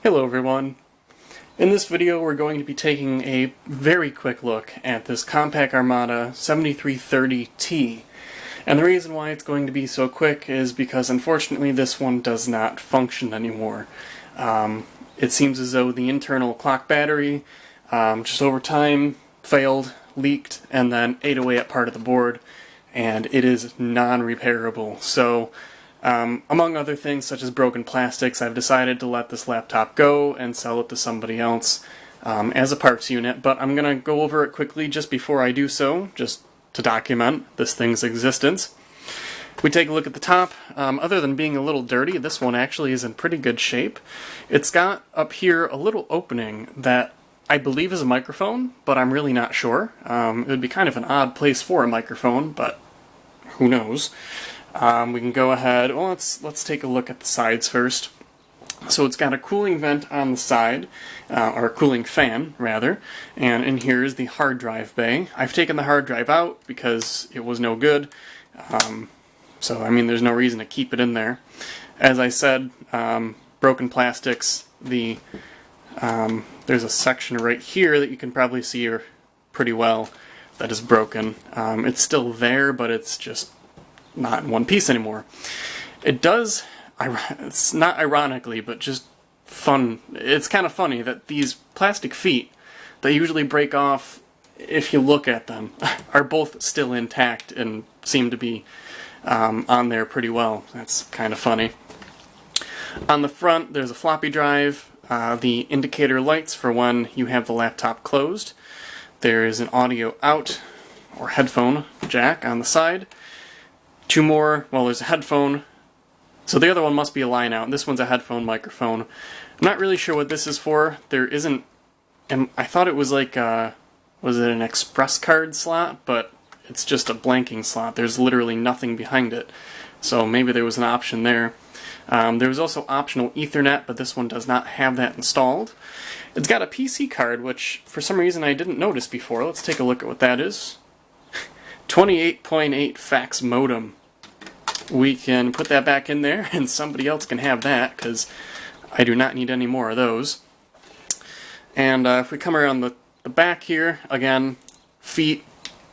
Hello everyone. In this video we're going to be taking a very quick look at this Compaq Armada 7330T. And the reason why it's going to be so quick is because unfortunately this one does not function anymore. It seems as though the internal clock battery just over time failed, leaked, and then ate away at part of the board, and it is non-repairable. So among other things, such as broken plastics, I've decided to let this laptop go and sell it to somebody else as a parts unit, but I'm going to go over it quickly just before I do so, just to document this thing's existence. We take a look at the top. Other than being a little dirty, this one actually is in pretty good shape. It's got up here a little opening that I believe is a microphone, but I'm really not sure. It would be kind of an odd place for a microphone, but who knows. We can go ahead, well, let's take a look at the sides first. So it's got a cooling vent on the side, or a cooling fan, rather, and in here is the hard drive bay. I've taken the hard drive out because it was no good, so I mean there's no reason to keep it in there. As I said, broken plastics, there's a section right here that you can probably see pretty well that is broken. It's still there, but it's just not in one piece anymore. It does, it's not ironically, but just fun. It's kind of funny that these plastic feet that usually break off if you look at them are both still intact and seem to be on there pretty well. That's kind of funny. On the front there's a floppy drive, the indicator lights for when you have the laptop closed. There is an audio out or headphone jack on the side. Two more, well, there's a headphone, so the other one must be a line out. This one's a headphone microphone. I'm not really sure what this is for. There isn't, I thought it was like, was it an express card slot? But it's just a blanking slot. There's literally nothing behind it. So maybe there was an option there. There was also optional Ethernet, but this one does not have that installed. It's got a PC card, which for some reason I didn't notice before. Let's take a look at what that is. 28.8 fax modem. We can put that back in there and somebody else can have that because I do not need any more of those. And if we come around the back here, again, feet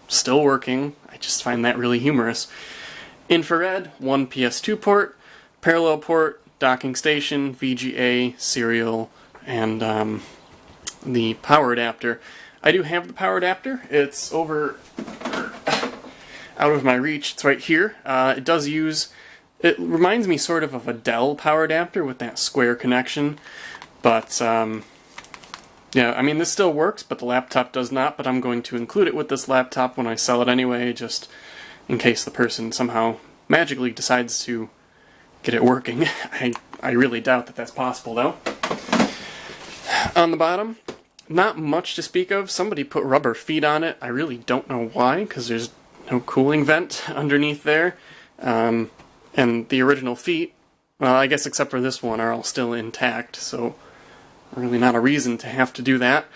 still working. I just find that really humorous. Infrared, one PS2 port, parallel port, docking station, VGA, serial, and the power adapter. I do have the power adapter. It's over out of my reach. It's right here. It does use, it reminds me sort of a Dell power adapter with that square connection, but yeah, I mean this still works, but the laptop does not, but I'm going to include it with this laptop when I sell it anyway, just in case the person somehow magically decides to get it working. I really doubt that that's possible though. On the bottom, not much to speak of. Somebody put rubber feet on it. I really don't know why, because there's no cooling vent underneath there. And the original feet, well, I guess except for this one, are all still intact, so really not a reason to have to do that.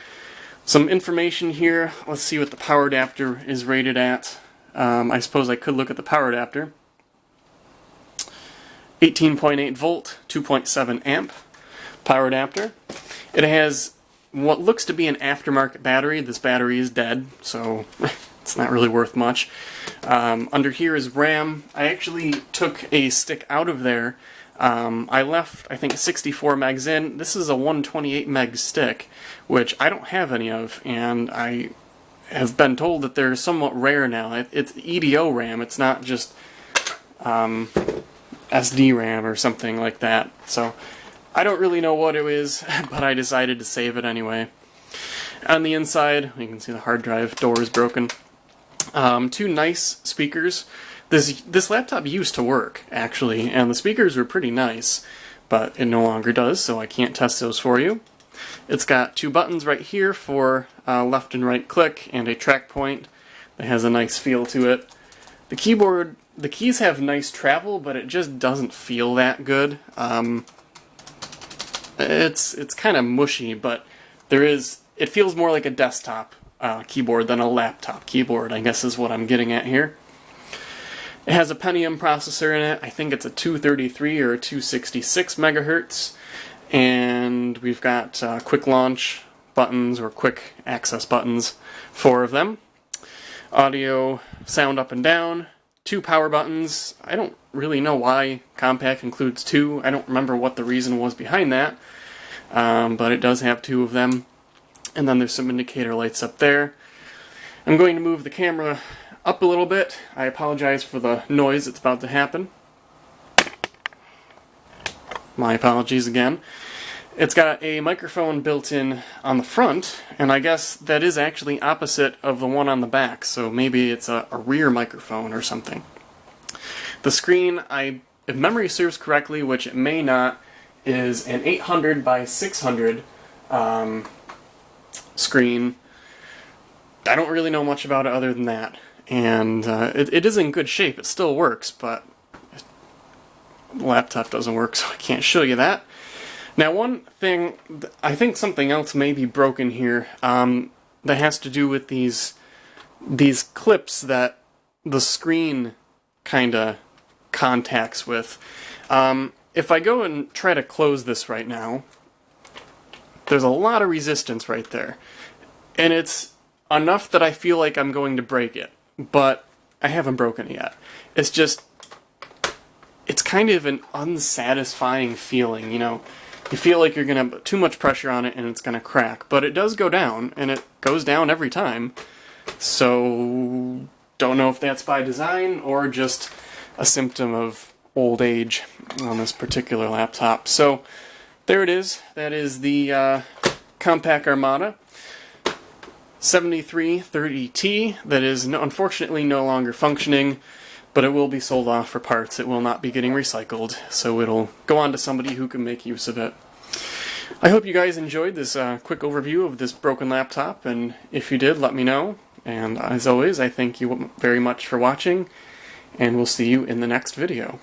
Some information here. Let's see what the power adapter is rated at. I suppose I could look at the power adapter. 18.8 volt, 2.7 amp power adapter. It has what looks to be an aftermarket battery. This battery is dead, so it's not really worth much. Under here is RAM. I actually took a stick out of there. I left, I think, 64 megs in. This is a 128 meg stick, which I don't have any of, and I have been told that they're somewhat rare now. It's EDO RAM. It's not just SD RAM or something like that. So I don't really know what it is, but I decided to save it anyway. On the inside, you can see the hard drive door is broken. Two nice speakers. This laptop used to work, actually, and the speakers were pretty nice, but it no longer does, so I can't test those for you. It's got two buttons right here for left and right click, and a track point that has a nice feel to it. The keyboard, the keys have nice travel, but it just doesn't feel that good. It's kind of mushy, but it feels more like a desktop keyboard than a laptop keyboard, I guess is what I'm getting at here. It has a Pentium processor in it. I think it's a 233 or a 266 megahertz. and we've got quick launch buttons or quick access buttons, 4 of them. Audio, sound up and down, 2 power buttons. I don't really know why Compaq includes 2. I don't remember what the reason was behind that, but it does have 2 of them. And then there's some indicator lights up there. I'm going to move the camera up a little bit. I apologize for the noise that's about to happen. My apologies again. It's got a microphone built in on the front, and I guess that is actually opposite of the one on the back, so maybe it's a rear microphone or something. The screen, if memory serves correctly, which it may not, is an 800 by 600 screen. I don't really know much about it other than that, and it is in good shape. It still works, but the laptop doesn't work, so I can't show you that. Now, one thing, I think something else may be broken here, that has to do with these clips that the screen kind of contacts with. If I go and try to close this right now, there's a lot of resistance right there. And it's enough that I feel like I'm going to break it, but I haven't broken it yet. It's just, it's kind of an unsatisfying feeling, you know. You feel like you're going to put too much pressure on it and it's going to crack, but it does go down, and it goes down every time. So, don't know if that's by design or just a symptom of old age on this particular laptop. So, there it is. That is the Compaq Armada 7330T that is unfortunately no longer functioning, but it will be sold off for parts. It will not be getting recycled, so it'll go on to somebody who can make use of it. I hope you guys enjoyed this quick overview of this broken laptop, and if you did, let me know. And as always, I thank you very much for watching, and we'll see you in the next video.